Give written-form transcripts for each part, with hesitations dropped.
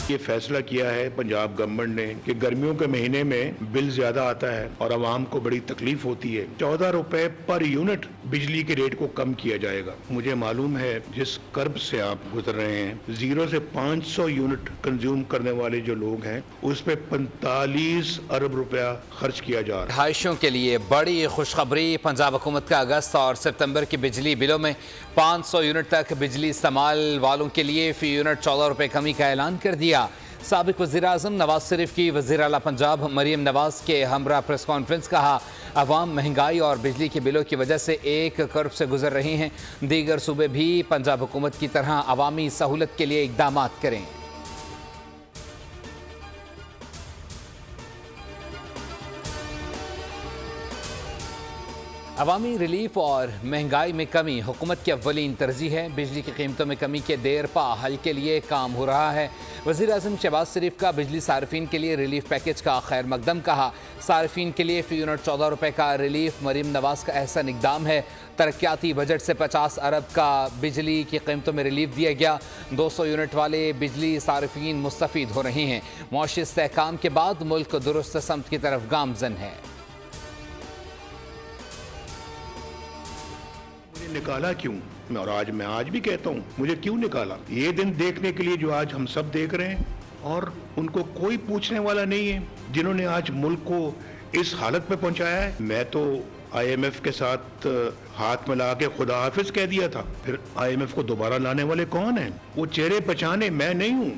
ये फैसला किया है पंजाब गवर्नमेंट ने कि गर्मियों के महीने में बिल ज्यादा आता है और आवाम को बड़ी तकलीफ होती है। 14 रुपए पर यूनिट बिजली के रेट को कम किया जाएगा। मुझे मालूम है जिस कर्ब से आप गुजर रहे हैं, 0 से 500 यूनिट कंज्यूम करने वाले जो लोग हैं उस पे 45 अरब रुपया खर्च किया जा रहा है। रिहायशियों के लिए बड़ी खुशखबरी, पंजाब हुकूमत का अगस्त और सितंबर के बिजली बिलों में 500 यूनिट तक बिजली इस्तेमाल वालों के लिए फी यूनिट 14 रुपए कमी का ऐलान कर दिया। साबिक वज़ीर आज़म नवाज शरीफ की वज़ीर आला पंजाब मरीम नवाज के हमरा प्रेस कॉन्फ्रेंस, कहा अवाम महंगाई और बिजली के बिलों की वजह से एक कर्ब से गुजर रहे हैं। दीगर सूबे भी पंजाब हुकूमत की तरह अवामी सहूलत के लिए इक़दाम करें। अवामी रिलीफ और महंगाई में कमी हुकूमत की अव्वलीन तरजीह है। बिजली की कीमतों में कमी के देर पा हल के लिए काम हो रहा है। वज़ीर आज़म शहबाज शरीफ का बिजली सार्फिन के लिए रिलीफ पैकेज का खैर मकदम, कहा सार्फिन के लिए फी यूनिट 14 रुपए का रिलीफ मरीम नवाज का एहसन इकदाम है। तरक्याती बजट से 50 अरब का बिजली की कीमतों में रिलीफ दिया गया। 200 यूनिट वाले बिजली सार्फिन मुस्तफ़ीद हो रहे हैं। मुआशी इस्तेहकाम के बाद मुल्क दुरुस्त समत की तरफ गामजन है। निकाला क्यों? और मैं आज भी कहता हूँ, मुझे क्यों निकाला? ये दिन देखने के लिए जो आज हम सब देख रहे हैं, और उनको कोई पूछने वाला नहीं है जिन्होंने आज मुल्क को इस हालत पे पहुंचाया है। मैं तो IMF के साथ हाथ मिला के खुदा हाफिज कह दिया था, फिर IMF को दोबारा लाने वाले कौन हैं? वो चेहरे पहचाने मैं नहीं हूँ।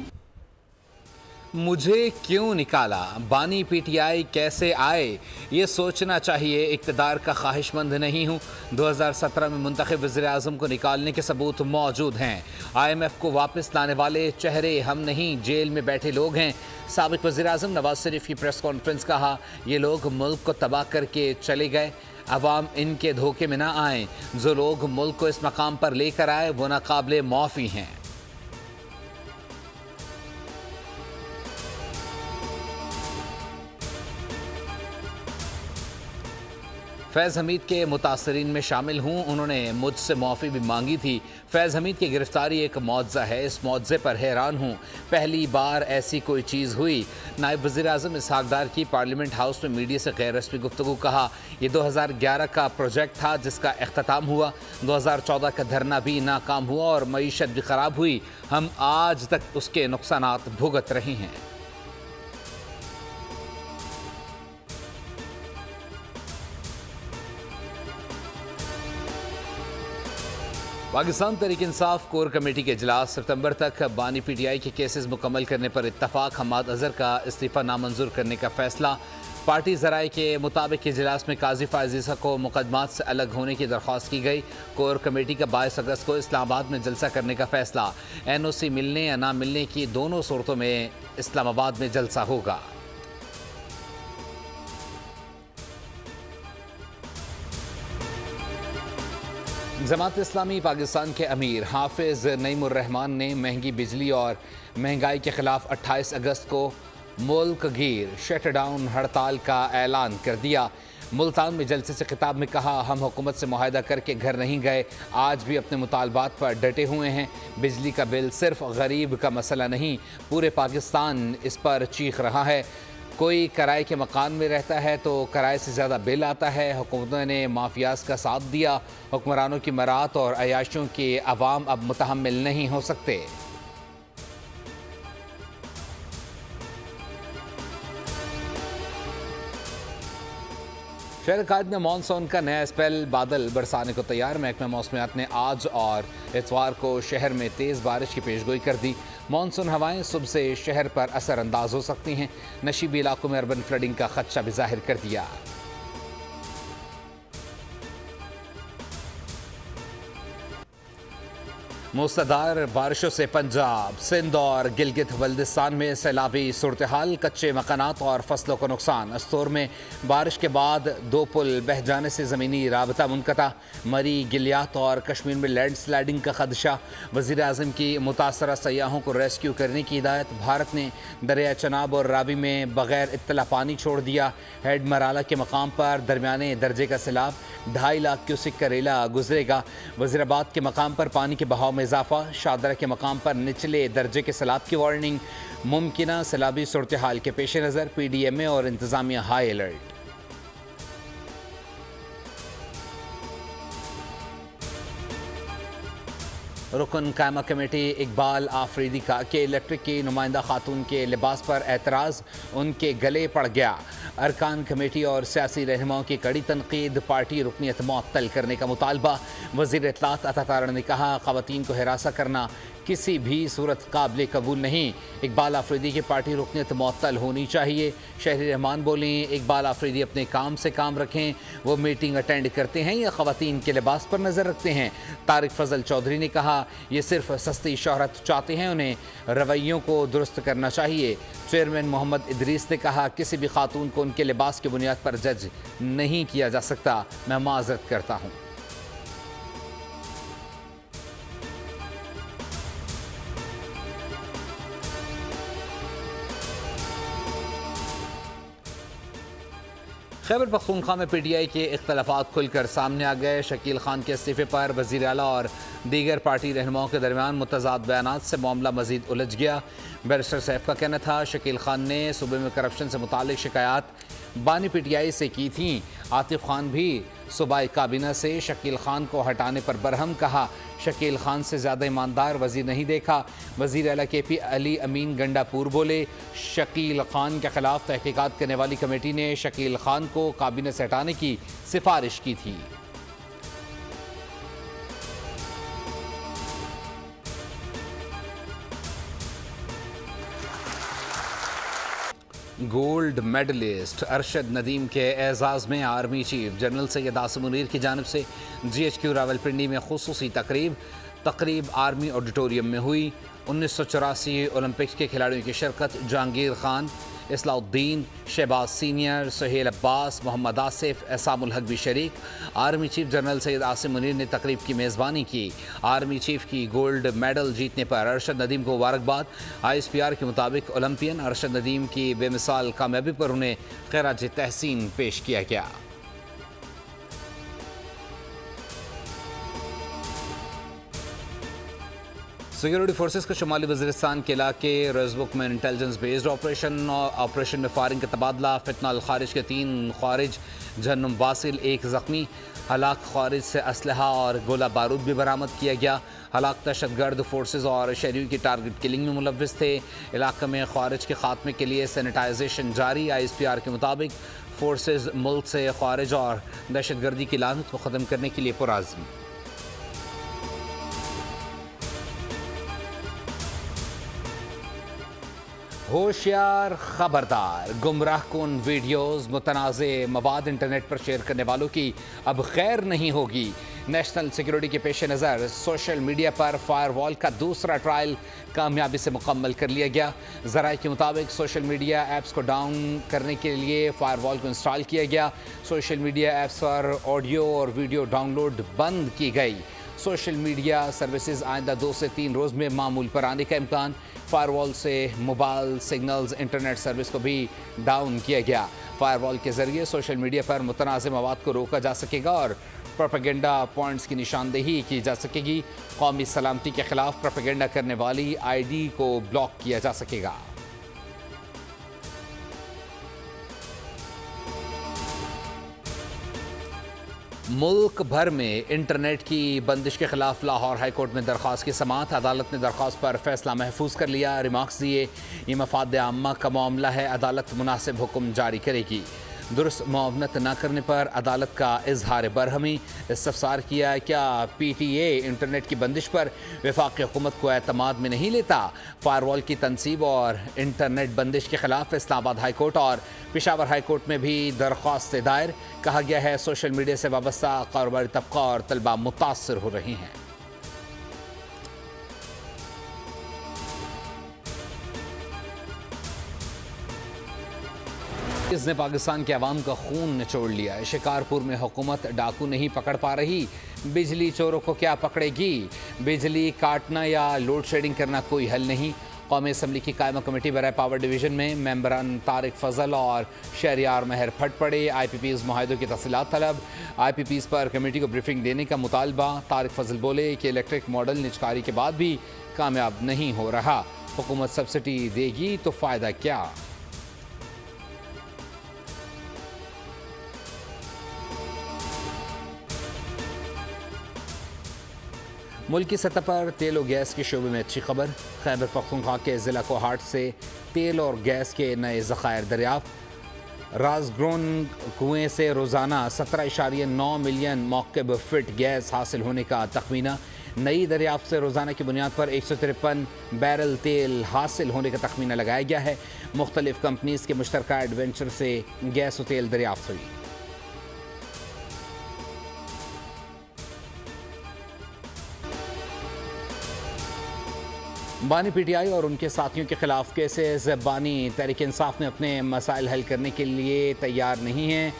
मुझे क्यों निकाला, बानी PTI कैसे आए, ये सोचना चाहिए। इक़्तिदार का ख्वाहिशमंद नहीं हूँ। 2017 में मुंतखब वज़ीर आज़म को निकालने के सबूत मौजूद हैं। IMF को वापस लाने वाले चेहरे हम नहीं, जेल में बैठे लोग हैं। साबिक वज़ीर आज़म नवाज शरीफ की प्रेस कॉन्फ्रेंस, कहा ये लोग मुल्क को तबाह करके चले गए, अवाम इनके धोखे में ना आए। जो लोग मुल्क को इस मकाम पर लेकर आए वो नाकाबिले माफ़ी हैं। फैज़ हमीद के मुतासरीन में शामिल हूँ। उन्होंने मुझसे माफ़ी भी मांगी थी। फैज़ हमीद की गिरफ्तारी एक मौज़ा है, इस मौज़े पर हैरान हूँ। पहली बार ऐसी कोई चीज़ हुई। नायब वज़ीर आज़म इसहाक डार की पार्लियामेंट हाउस में मीडिया से गैर रस्मी गुफ्तगू, कहा यह 2011 का प्रोजेक्ट था जिसका अख्ताम हुआ। 2014 का धरना भी नाकाम हुआ और मईशत भी ख़राब हुई। हम आज तक उसके नुकसानात भुगत रहे हैं। पाकिस्तान तहरीक इंसाफ कोर कमेटी के इजलास, सितंबर तक बानी PTI के केसेस मुकम्मल करने पर इत्तफाक। हम्माद अजहर का इस्तीफ़ा नामंजूर करने का फैसला। पार्टी ज़राए के मुताबिक इजलास में काजी फायज़ को मुकदमात से अलग होने की दरख्वास्त की गई। कोर कमेटी का 22 अगस्त को इस्लामाबाद में जलसा करने का फैसला। NOC मिलने या ना मिलने की दोनों सूरतों में इस्लामाबाद में जलसा होगा। जमात इस्लामी पाकिस्तान के अमीर हाफिज़ नईमुर रहमान ने महंगी बिजली और महंगाई के ख़िलाफ़ 28 अगस्त को मुल्क गिर शटडाउन हड़ताल का ऐलान कर दिया। मुल्तान में जलसे से खिताब में कहा हम हुकूमत से मुआहदा करके घर नहीं गए, आज भी अपने मुतालबात पर डटे हुए हैं। बिजली का बिल सिर्फ गरीब का मसला नहीं, पूरे पाकिस्तान इस पर चीख रहा है। कोई किराए के मकान में रहता है तो किराए से ज़्यादा बिल आता है। हुकूमतों ने माफियाज का साथ दिया। हुक्मरानों की मरात और अयाशियों के अवाम अब मुतहम्मिल नहीं हो सकते। शहर कायद में मानसून का नया स्पेल, बादल बरसाने को तैयार। महकमा मौसमियात ने आज और इतवार को शहर में तेज़ बारिश की पेशगोई कर दी। मानसून हवाएं सुबह से शहर पर असरअंदाज हो सकती हैं। नशीबी इलाकों में अर्बन फ्लडिंग का खदशा भी जाहिर कर दिया। मूसलाधार बारिशों से पंजाब, सिंध और गिलगित बल्दिस्तान में सैलाबी सूरत हाल, कच्चे मकानात और फसलों को नुकसान। अस्तोर में बारिश के बाद 2 पुल बह जाने से ज़मीनी राबता मुनक़ता। मरी, गिलियात और कश्मीर में लैंड स्लाइडिंग का खदशा। वज़ीर आज़म की मुतासरा सयाहों को रेस्क्यू करने की हिदायत। भारत ने दरिया चनाब और रावी में बग़ैर इत्तला पानी छोड़ दिया। हेड मराला के मकाम पर दरमियाने दर्जे का सैलाब, 2.5 लाख क्यूसिक का रेला गुजरेगा। वज़ीराबाद के मकाम पर पानी के बहाव में इजाफा। शादरा के मकाम पर निचले दर्जे के सैलाब की वार्निंग। मुमकिना सैलाबी सूरत हाल के पेश नज़र PDMA और इंतज़ामिया हाई अलर्ट। रुकन कायमा कमेटी इकबाल आफरीदी का कि इलेक्ट्रिक की नुमाइंदा खातून के लिबास पर एतराज़ उनके गले पड़ गया। अरकान कमेटी और सियासी रहनुमाओं की कड़ी तनकीद, पार्टी रुकनीत मुअत्तल करने का मुतालबा। वज़ीर इत्तलात अता तारड़ ने कहा, ख़वातीन को हिरासा करना किसी भी सूरत काबिल कबूल नहीं। इकबाल आफरीदी की पार्टी रुकनीत मुअत्तल होनी चाहिए। शहरी रहमान बोली, इकबाल आफरीदी अपने काम से काम रखें। वो मीटिंग अटेंड करते हैं या ख़वातीन के लिबास पर नज़र रखते हैं। तारिक फजल चौधरी ने कहा, ये सिर्फ सस्ती शोहरत चाहते हैं, उन्हें रवैयों को दुरुस्त करना चाहिए। चेयरमैन मोहम्मद इदरीस ने कहा, किसी भी खातून को उनके लिबास की बुनियाद पर जज नहीं किया जा सकता। मैं माजरत करता हूँ। खैबर पख्तूनख्वा में PTI के इख्तलाफात खुलकर सामने आ गए। शकील खान के इस्तीफे पर वज़ीर आला और दीगर पार्टी रहनुमाओं के दरमियान मुतज़ाद बयानात से मामला मज़ीद उलझ गया। बैरिस्टर सैफ का कहना था, शकील खान ने सूबे में करप्शन से मुतालिक शिकायत बानी PTI से की थी। आतिफ खान भी सूबाई काबीना से शकील खान को हटाने पर बरहम कहा, शकील खान से ज़्यादा ईमानदार वज़ीर नहीं देखा। वज़ीर आला KP अली अमीन गंडापुर बोले, शकील खान के खिलाफ तहकीकात करने वाली कमेटी ने शकील खान को काबीना से हटाने की सिफारिश की थी। गोल्ड मेडलिस्ट अरशद नदीम के एजाज़ में army chief general Syed Asim Munir की जानिब से GHQ रावलपिंडी में खुसूसी तकरीब आर्मी ऑडिटोरियम में हुई। 1984 ओलंपिक्स के खिलाड़ियों की शिरकत, जहांगीर खान, इस्लाउद्दीन, शहबाज सीनियर, सुहेल अब्बास, मोहम्मद आसिफ, एहसामुल हक भी शरीक। Army chief general Syed Asim Munir ने तकरीब की मेज़बानी की। आर्मी चीफ की गोल्ड मेडल जीतने पर अरशद नदीम को मुबारकबाद। ISPR के मुताबिक ओलंपियन अरशद नदीम की बेमिसाल कामयाबी पर उन्हें खैराज तहसीन पेश किया गया। सिक्योरिटी फोर्सेस को शुमाली वज़ीरिस्तान के इलाके रज़बुक में इंटेलिजेंस बेस्ड ऑपरेशन में फायरिंग का तबादला। फितना अल खारिज के 3 खारिज, जहन्नुम वासिल 1 ज़ख्मी। हलाक खारिज से असलहा और गोला बारूद भी बरामद किया गया। हलाक दहशतगर्द फोर्सेस और शहरियों की टारगेट किलिंग में मुलव्विस थे। इलाके में खारिज के खात्मे के लिए सैनिटाइजेशन जारी। ISPR के मुताबिक फोर्सेस मुल्क से खारिज और दहशतगर्दी की लानत को ख़त्म करने के लिए पुरअज़्म। होशियार, खबरदार, गुमराह कुन वीडियोज़, मुतनाज़े मवाद इंटरनेट पर शेयर करने वालों की अब खैर नहीं होगी। नेशनल सिक्योरिटी के पेश नज़र सोशल मीडिया पर फायरवॉल का दूसरा ट्रायल कामयाबी से मुकम्मल कर लिया गया। ज़राए के मुताबिक सोशल मीडिया ऐप्स को डाउन करने के लिए फायरवॉल को इंस्टॉल किया गया। सोशल मीडिया ऐप्स पर ऑडियो और वीडियो डाउनलोड बंद की गई। सोशल मीडिया सर्विसेज आइंदा 2 से 3 रोज़ में मामूल पर आने का इम्कान। फायरवॉल से मोबाइल सिग्नल्स इंटरनेट सर्विस को भी डाउन किया गया। फायरवॉल के ज़रिए सोशल मीडिया पर मुतनाज़ मवाद को रोका जा सकेगा और प्रोपेगेंडा पॉइंट्स की निशानदेही की जा सकेगी। कौमी सलामती के खिलाफ प्रोपेगेंडा करने वाली ID को ब्लॉक किया जा सकेगा। मुल्क भर में इंटरनेट की बंदिश के खिलाफ लाहौर हाई कोर्ट में दरख्वास्त की समाअत। अदालत ने दरख्वास्त पर फैसला महफूज कर लिया। रिमार्क्स दिए, ये मफाद आम्मा का मामला है, अदालत मुनासिब हुक्म जारी करेगी। दुरुस्त मुआवनत न करने पर अदालत का इजहार बरहमी। इस्तफसार किया, क्या PTA इंटरनेट की बंदिश पर वफाकी हुकूमत को एतमाद में नहीं लेता। फायरवॉल की तनसीब और इंटरनेट बंदिश के खिलाफ इस्लामाबाद हाई कोर्ट और पेशावर हाई कोर्ट में भी दरख्वास्त दायर। कहा गया है, सोशल मीडिया से वाबस्ता कारोबारी तबका और तलबा मुतासर हो रहे हैं। इसने पाकिस्तान के अवाम का खून निचोड़ लिया है। शिकारपुर में हुकूमत डाकू नहीं पकड़ पा रही, बिजली चोरों को क्या पकड़ेगी। बिजली काटना या लोड शेडिंग करना कोई हल नहीं। कौमी असम्बली की कायमा कमेटी बराए पावर डिवीज़न में मेंबरान तारिक फजल और शहरियार महर फट पड़े। IPPs मुआहदों की तफसीलात तलब। IPPs पर कमेटी को ब्रीफिंग देने का मुतालबा। तारिक फजल बोले कि इलेक्ट्रिक मॉडल निजकारी के बाद भी कामयाब नहीं हो रहा। हुकूमत सब्सिडी देगी तो फ़ायदा क्या? मुल्क की सतह पर तेल और गैस के शोबे में अच्छी खबर। खैबर पख्तूनख्वा के ज़िला कोहाट से तेल और गैस के नए ज़खायर दरियाफ्त। राजग्रोन कुएं से रोज़ाना 17.9 मिलियन मौक़िब फ़िट गैस हासिल होने का तखमीना। नई दरियाफ्त से रोज़ाना की बुनियाद पर 153 बैरल तेल हासिल होने का तखमीना लगाया गया है। मुख्तलिफ़ कंपनीज़ के मुश्तरका एडवेंचर से गैस और तेल दरियाफ्त हुई। बानी पीटीआई और उनके साथियों के खिलाफ केसेस। बानी तहरीक इंसाफ में अपने मसाइल हल करने के लिए तैयार नहीं हैं,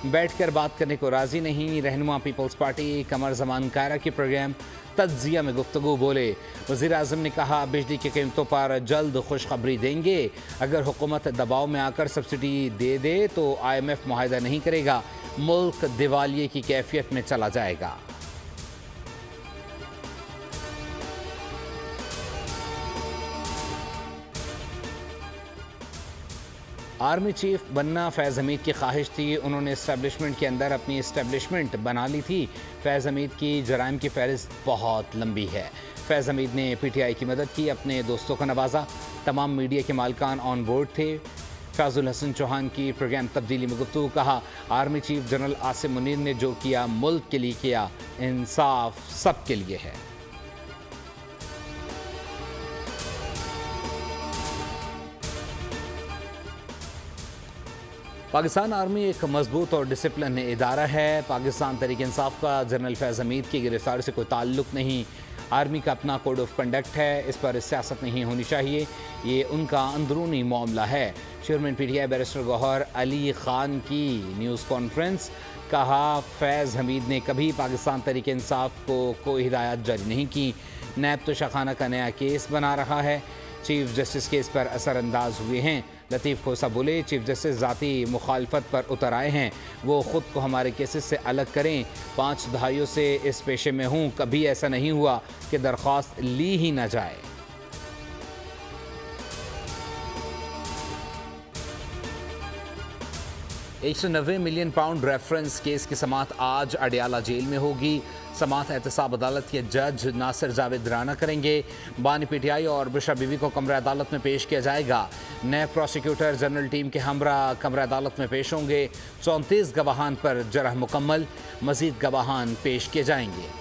बैठकर बात करने को राज़ी नहीं। रहनुमा पीपल्स पार्टी कमर ज़मान कायरा के प्रोग्राम तज्जिया में गुफ्तगू बोले। वज़ीर आज़म ने कहा बिजली की कीमतों पर जल्द खुशखबरी देंगे। अगर हुकूमत दबाव में आकर सब्सिडी दे दे तो IMF मुआहदा नहीं करेगा, मुल्क दिवालिये की कैफियत में चला जाएगा। आर्मी चीफ बनना फैज़ हमीद की ख्वाहिश थी। उन्होंने इस्टेब्लिशमेंट के अंदर अपनी इस्टेब्लिशमेंट बना ली थी। फैज़ हमीद की जराइम की फहरिस्त बहुत लंबी है। फैज़ हमीद ने PTI की मदद की, अपने दोस्तों को नवाजा। तमाम मीडिया के मालिकान ऑन बोर्ड थे। फ़ाज़ुल हसन चौहान की प्रोग्राम तब्दीली में गुफ्तगू। कहा army chief general Asim Munir ने जो किया मुल्क के लिए किया, इंसाफ सब के लिए है। पाकिस्तान आर्मी एक मजबूत और डिसिप्लिन इदारा है। पाकिस्तान तहरीक इंसाफ का जनरल फैज़ हमीद की गिरफ्तारी से कोई ताल्लुक़ नहीं। आर्मी का अपना कोड ऑफ कंडक्ट है, इस पर सियासत नहीं होनी चाहिए, ये उनका अंदरूनी मामला है। Chairman PTI barrister Gohar Ali Khan की न्यूज़ कॉन्फ्रेंस। कहा फैज़ हमीद ने कभी पाकिस्तान तहरीक इंसाफ को कोई हिदायत जारी नहीं की। नैब तो शाखाना का नया केस बना रहा है। चीफ जस्टिस केस पर असरअंदाज हुए हैं। लतीफ़ खोसा बोले चीफ जस्टिस ज़ाती मुखालफत पर उतर आए हैं, वो ख़ुद को हमारे केसेस से अलग करें। 5 दहाइयों से इस पेशे में हूँ, कभी ऐसा नहीं हुआ कि दरख्वास्त ली ही न जाए। £190 मिलियन रेफरेंस केस की समाअत आज अडियाला जेल में होगी। समाअत एहतसाब अदालत के जज नासिर जावेद राना करेंगे। बानी PTI और बुशरा बीबी को कमरा अदालत में पेश किया जाएगा। नए प्रोसिक्यूटर जनरल टीम के हमरा कमरा अदालत में पेश होंगे। 34 गवाहान पर जरह मुकम्मल, मजीद गवाहान पेश किए जाएंगे।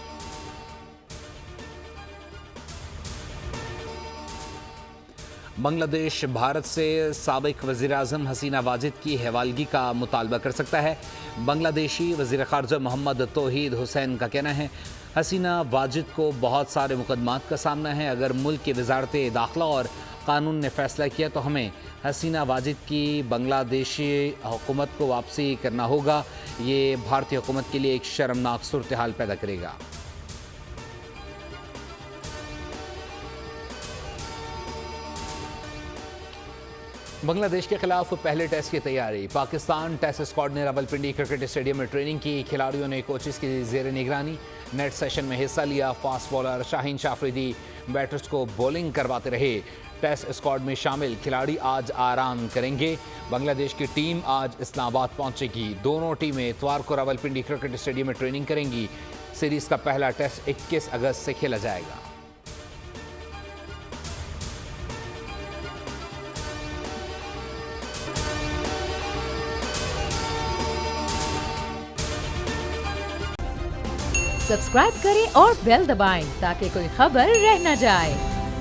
बांग्लादेश भारत से साबिक वज़ीर आज़म हसीना वाजिद की हवालगी का मुतालबा कर सकता है। बांग्लादेशी वज़ीर ख़ारजा मोहम्मद तौहीद हुसैन का कहना है हसीना वाजिद को बहुत सारे मुकदमात का सामना है। अगर मुल्क की वज़ारत दाखिला और कानून ने फ़ैसला किया तो हमें हसीना वाजिद की बांग्लादेशी हुकूमत को वापसी करना होगा। ये भारतीय हुकूमत के लिए एक शर्मनाक सूरत हाल पैदा करेगा। बांग्लादेश के खिलाफ पहले टेस्ट की तैयारी। पाकिस्तान टेस्ट स्क्वाड ने रावलपिंडी क्रिकेट स्टेडियम में ट्रेनिंग की। खिलाड़ियों ने कोचेस की जेर निगरानी नेट सेशन में हिस्सा लिया। Fast bowler Shaheen Shah Afridi batters को बॉलिंग करवाते रहे। टेस्ट स्क्वाड में शामिल खिलाड़ी आज आराम करेंगे। बांग्लादेश की टीम आज इस्लामाबाद पहुंचेगी। दोनों टीमें इतवार को रावलपिंडी क्रिकेट स्टेडियम में ट्रेनिंग करेंगी। सीरीज का पहला टेस्ट 21 अगस्त से खेला जाएगा। सब्सक्राइब करें और बेल दबाएं ताकि कोई खबर रह न जाए।